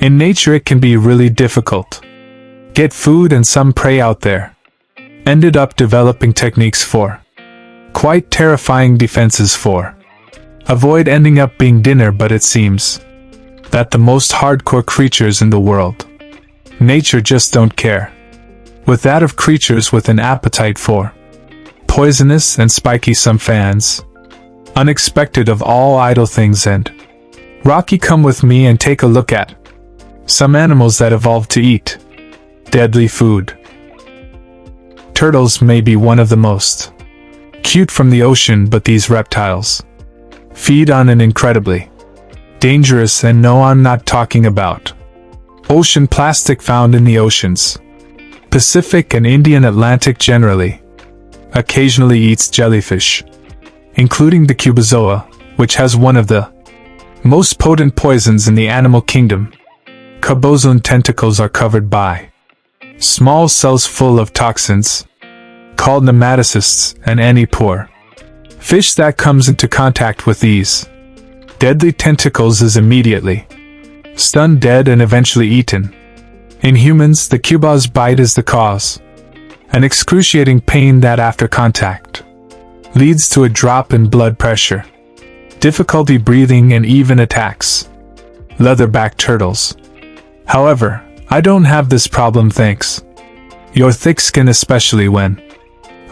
In nature it can be really difficult. Get food and some prey out there. Ended up developing techniques for quite terrifying defenses for avoid ending up being dinner, but it seems that the most hardcore creatures in the world, nature just don't care. With that of creatures with an appetite for poisonous and spiky, some fans, unexpected of all idle things, and Rocky, come with me and take a look at some animals that evolved to eat deadly food. Turtles may be one of the most cute from the ocean, but these reptiles feed on an incredibly dangerous, and no, I'm not talking about ocean plastic found in the oceans, Pacific and Indian Atlantic generally. Occasionally eats jellyfish, including the cubozoa, which has one of the most potent poisons in the animal kingdom. Cubozoan tentacles are covered by small cells full of toxins, called nematocysts, and any poor fish that comes into contact with these deadly tentacles is immediately stunned, dead, and eventually eaten. In humans, the cuboz's bite is the cause an excruciating pain that, after contact, leads to a drop in blood pressure, difficulty breathing, and even attacks. Leatherback turtles, however, I don't have this problem thanks your thick skin, especially when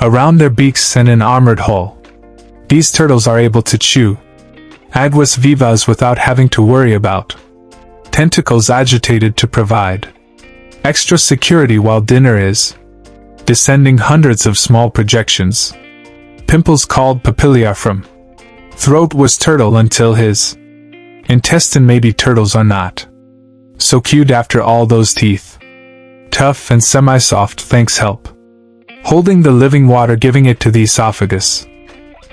around their beaks and an armored hull. These turtles are able to chew aguas vivas without having to worry about tentacles agitated to provide extra security while dinner is descending hundreds of small projections. Pimples called papilla from throat was turtle until his intestine. Maybe turtles are not so cute after all. Those teeth, tough and semi-soft, thanks help holding the living water, giving it to the esophagus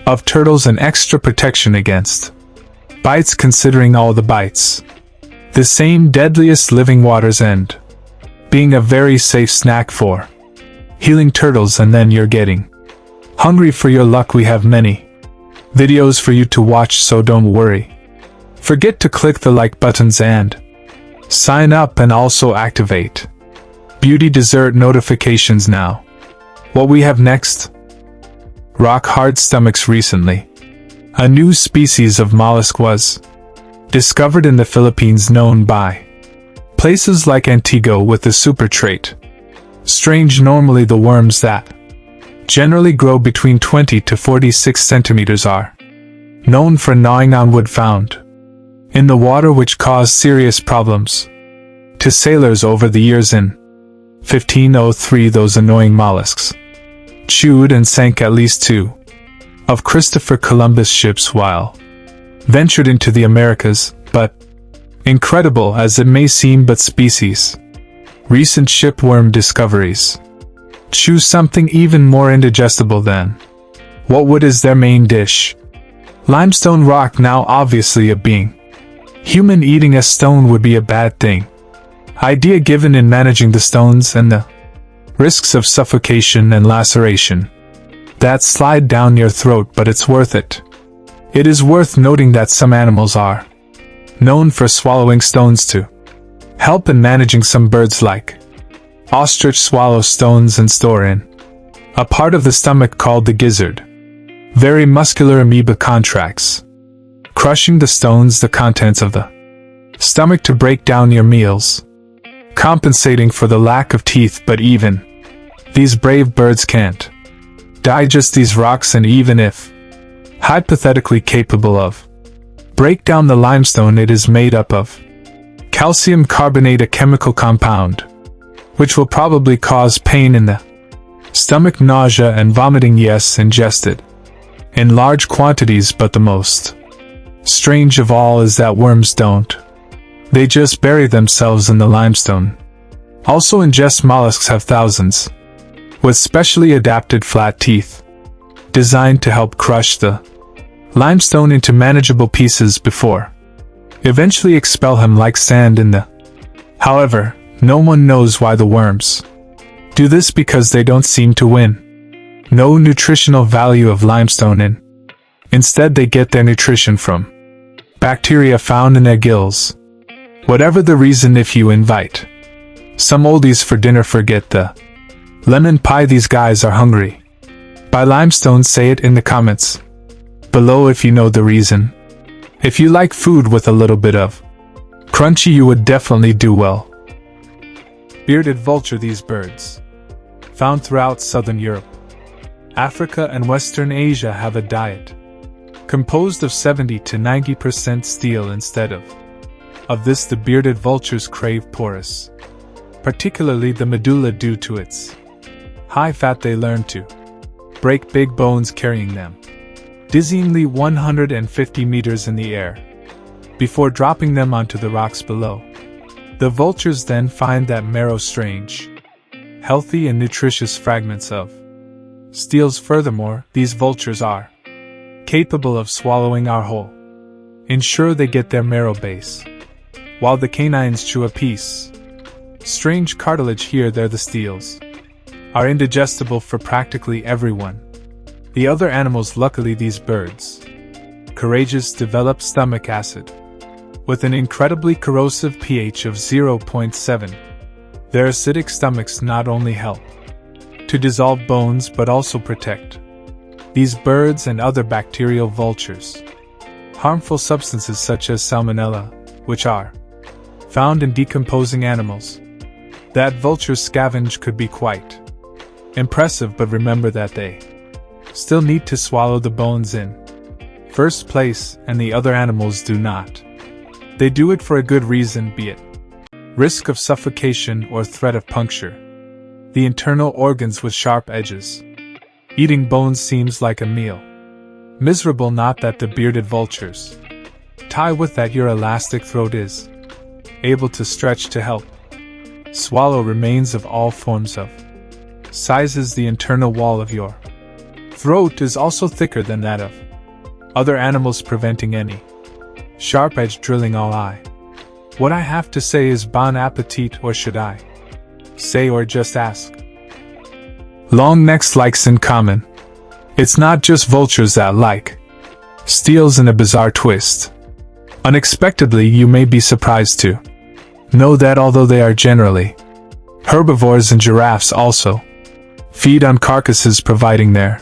of turtles an extra protection against bites, considering all the bites the same deadliest living waters, and being a very safe snack for healing turtles. And then you're getting hungry for your luck. We have many videos for you to watch, so don't worry. Forget to click the like buttons and sign up, and also activate beauty dessert notifications now. What we have next? Rock hard stomachs. Recently, a new species of mollusk was discovered in the Philippines, known by places like Antigua with the super trait. Strange, normally the worms that generally grow between 20 to 46 centimeters are known for gnawing on wood found in the water, which caused serious problems to sailors over the years. In 1503, those annoying mollusks chewed and sank at least 2 of Christopher Columbus' ships while ventured into the Americas. But incredible as it may seem, but species recent shipworm discoveries chew something even more indigestible than what wood is their main dish. Limestone rock. Now obviously, a being human eating a stone would be a bad thing. Idea given in managing the stones and the risks of suffocation and laceration that slide down your throat, but it's worth it. It is worth noting that some animals are known for swallowing stones to help in managing. Some birds like ostrich swallow stones and store in a part of the stomach called the gizzard. Very muscular amoeba contracts, crushing the stones, the contents of the stomach, to break down your meals, compensating for the lack of teeth. But even these brave birds can't digest these rocks, and even if hypothetically capable of break down the limestone it is made up of, calcium carbonate, a chemical compound which will probably cause pain in the stomach, nausea and vomiting. Yes, ingested in large quantities, but the most strange of all is that worms don't. They just bury themselves in the limestone. Also ingest mollusks have thousands with specially adapted flat teeth designed to help crush the limestone into manageable pieces before eventually expel him like sand in the. However, no one knows why the worms do this, because they don't seem to win no nutritional value of limestone in. Instead, they get their nutrition from bacteria found in their gills. Whatever the reason, if you invite some oldies for dinner, forget the lemon pie, these guys are hungry. By Limestone, say it in the comments below if you know the reason. If you like food with a little bit of crunchy, you would definitely do well. Bearded vulture. These birds, found throughout southern Europe, Africa and Western Asia, have a diet composed of 70 to 90% steel instead of this. The bearded vultures crave porous, particularly the medulla, due to its high fat. They learn to break big bones, carrying them dizzyingly 150 meters in the air before dropping them onto the rocks below. The vultures then find that marrow strange, healthy and nutritious fragments of steels. Furthermore, these vultures are capable of swallowing our whole. Ensure they get their marrow base, while the canines chew a piece. Strange cartilage here. There, the steels are indigestible for practically everyone. The other animals, luckily these birds, courageous, develop stomach acid with an incredibly corrosive pH of 0.7. Their acidic stomachs not only help to dissolve bones but also protect these birds and other bacterial vultures. Harmful substances such as salmonella, which are found in decomposing animals that vultures scavenge, could be quite impressive, but remember that they still need to swallow the bones in first place, and the other animals do not. They do it for a good reason, be it risk of suffocation or threat of puncture the internal organs with sharp edges. Eating bones seems like a meal. Miserable, not that the bearded vultures tie with that. Your elastic throat is able to stretch to help swallow remains of all forms of sizes. The internal wall of your throat is also thicker than that of other animals, preventing any sharp edge drilling. All what I have to say is bon appetit, or should I say, or just ask? Long necks. Likes in common. It's not just vultures that like steels in a bizarre twist. Unexpectedly, you may be surprised to know that although they are generally herbivores, and giraffes also feed on carcasses, providing their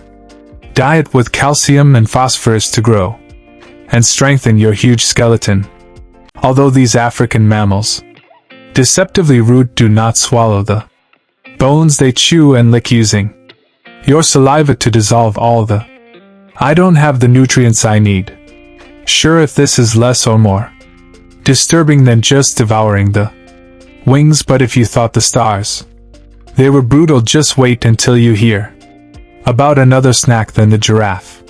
diet with calcium and phosphorus to grow and strengthen your huge skeleton. Although these African mammals, deceptively rude, do not swallow the bones, they chew and lick, using your saliva to dissolve all the I don't have the nutrients I need. Sure, if this is less or more disturbing than just devouring the wings, but if you thought the stars they were brutal, just wait until you hear about another snack. Then the giraffe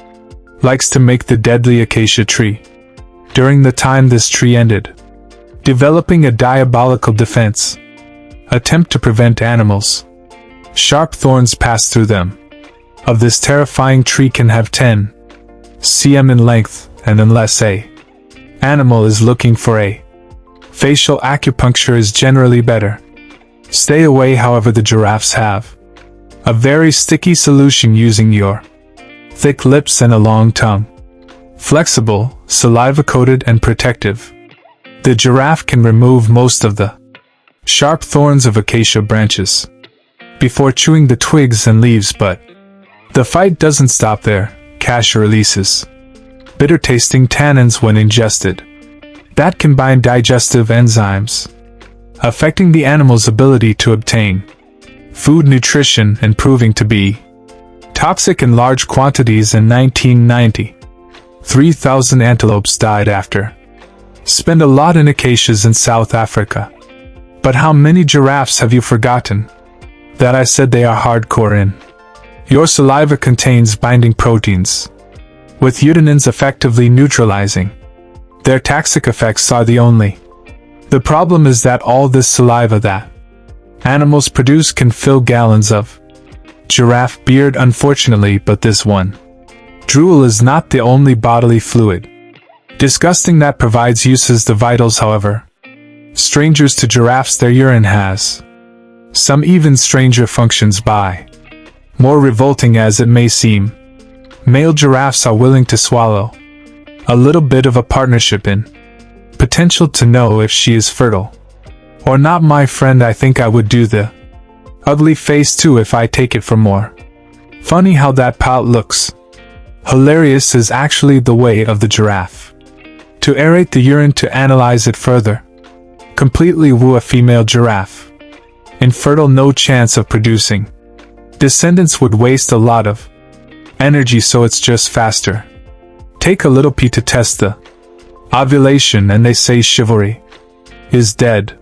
likes to make the deadly acacia tree. During the time this tree ended developing a diabolical defense attempt to prevent animals sharp thorns pass through them. Of this terrifying tree can have 10 cm in length, and unless a animal is looking for a facial acupuncture is generally better. Stay away. However, the giraffes have a very sticky solution, using your thick lips and a long tongue. Flexible, saliva-coated and protective, the giraffe can remove most of the sharp thorns of acacia branches before chewing the twigs and leaves, but the fight doesn't stop there. Acacia releases bitter-tasting tannins when ingested that combine digestive enzymes, affecting the animal's ability to obtain food nutrition and proving to be toxic in large quantities. In 1990, 3,000 antelopes died after spend a lot in acacias in South Africa. But how many giraffes have you forgotten that I said they are hardcore in? Your saliva contains binding proteins, with utinins effectively neutralizing their toxic effects. Are the only. The problem is that all this saliva that animals produce can fill gallons of giraffe beard, unfortunately, but this one drool is not the only bodily fluid disgusting that provides uses the vitals. However, strangers to giraffes, their urine has some even stranger functions. By more revolting as it may seem, male giraffes are willing to swallow a little bit of a partnership in potential to know if she is fertile. Or not, my friend, I think I would do the ugly face too if I take it for more. Funny how that pout looks. Hilarious is actually the way of the giraffe. To aerate the urine to analyze it further. Completely woo a female giraffe. Infertile, no chance of producing descendants, would waste a lot of energy, so it's just faster. Take a little pee to test the ovulation and they say chivalry is dead.